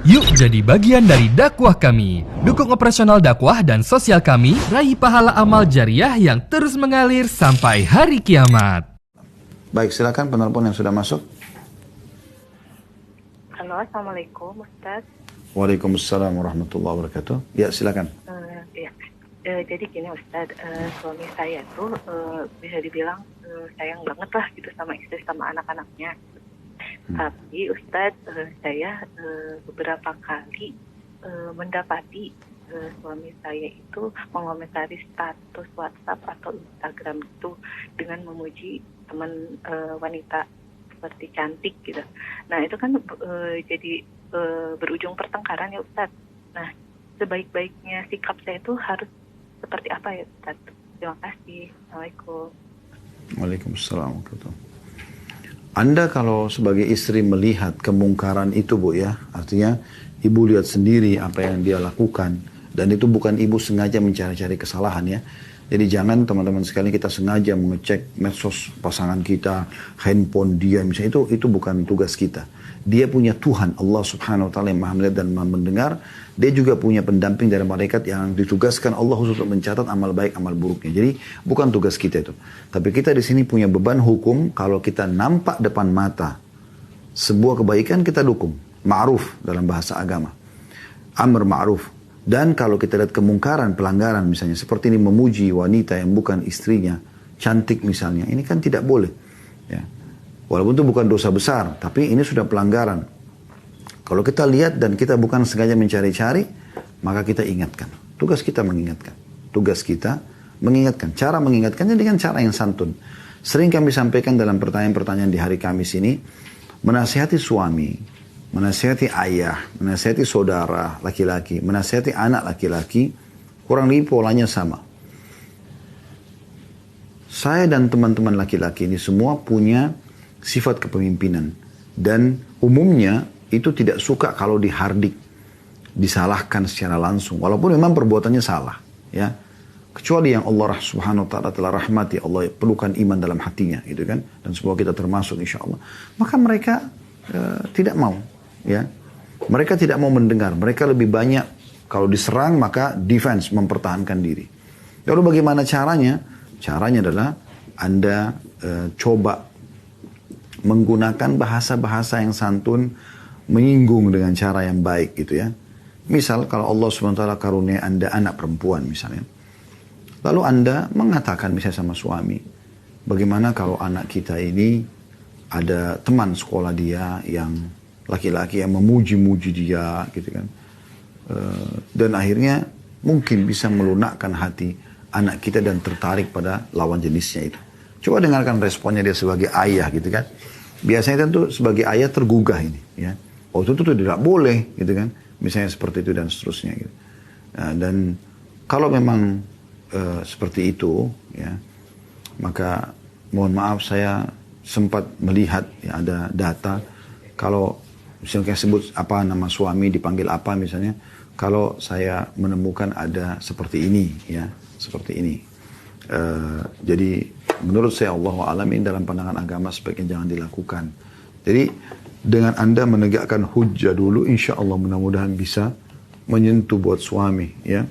Yuk jadi bagian dari dakwah kami. Dukung operasional dakwah dan sosial kami, raih pahala amal jariah yang terus mengalir sampai hari kiamat. Baik, silakan penelpon yang sudah masuk. Halo, Assalamualaikum Ustaz. Waalaikumsalam warahmatullahi wabarakatuh. Ya, silakan. Jadi gini Ustaz, suami saya tuh bisa dibilang sayang banget lah gitu sama istri sama anak-anaknya. Tapi Ustaz, saya beberapa kali mendapati suami saya itu mengomentari status WhatsApp atau Instagram itu dengan memuji teman wanita seperti cantik gitu. Nah itu kan jadi berujung pertengkaran ya Ustaz. Nah sebaik-baiknya sikap saya itu harus seperti apa ya Ustaz? Terima kasih. Assalamualaikum. Waalaikumsalam warahmatullahi. Anda kalau sebagai istri melihat kemungkaran itu Bu ya, artinya ibu lihat sendiri apa yang dia lakukan, dan itu bukan ibu sengaja mencari-cari kesalahan ya. Jadi jangan teman-teman sekalian kita sengaja mengecek medsos pasangan kita, handphone dia, misalnya itu bukan tugas kita. Dia punya Tuhan, Allah subhanahu wa ta'ala yang maha melihat dan maha mendengar. Dia juga punya pendamping dari malaikat yang ditugaskan Allah khusus untuk mencatat amal baik, amal buruknya. Jadi bukan tugas kita itu. Tapi kita di sini punya beban hukum, kalau kita nampak depan mata sebuah kebaikan kita dukung. Ma'ruf dalam bahasa agama. Amr ma'ruf. Dan kalau kita lihat kemungkaran, pelanggaran misalnya, seperti ini memuji wanita yang bukan istrinya, cantik misalnya, ini kan tidak boleh. Ya. Walaupun itu bukan dosa besar, tapi ini sudah pelanggaran. Kalau kita lihat dan kita bukan sengaja mencari-cari, maka kita ingatkan. Tugas kita mengingatkan. Tugas kita mengingatkan. Cara mengingatkannya dengan cara yang santun. Sering kami sampaikan dalam pertanyaan-pertanyaan di hari Kamis ini, menasihati suami, menasihati ayah, menasihati saudara laki-laki, menasihati anak laki-laki, kurang lebih polanya sama. Saya dan teman-teman laki-laki ini semua punya sifat kepemimpinan. Dan umumnya itu tidak suka kalau dihardik, disalahkan secara langsung. Walaupun memang perbuatannya salah. Ya. Kecuali yang Allah subhanahu wa ta'ala telah rahmati, Allah perlukan iman dalam hatinya. Gitu kan? Dan semoga kita termasuk insya Allah. Maka mereka tidak mau. Ya, mereka tidak mau mendengar. Mereka lebih banyak kalau diserang maka defense, mempertahankan diri. Lalu bagaimana caranya? Caranya adalah Anda coba menggunakan bahasa-bahasa yang santun, menyinggung dengan cara yang baik gitu ya. Misal kalau Allah SWT karunia Anda anak perempuan misalnya. Lalu Anda mengatakan misalnya sama suami, bagaimana kalau anak kita ini ada teman sekolah dia yang laki-laki yang memuji-muji dia gitu kan. Dan akhirnya mungkin bisa melunakkan hati anak kita dan tertarik pada lawan jenisnya itu. Coba dengarkan responnya dia sebagai ayah gitu kan. Biasanya tentu sebagai ayah tergugah ini ya. Oh itu tidak boleh gitu kan. Misalnya seperti itu dan seterusnya gitu. Nah, dan kalau memang seperti itu ya, maka mohon maaf saya sempat melihat ya, ada data kalau misalnya sebut apa nama suami dipanggil apa misalnya, kalau saya menemukan ada seperti ini ya, seperti ini. Jadi menurut saya Allah alamin dalam pandangan agama sebaiknya jangan dilakukan. Jadi dengan Anda menegakkan hujjah dulu, insya Allah mudah-mudahan bisa menyentuh buat suami ya.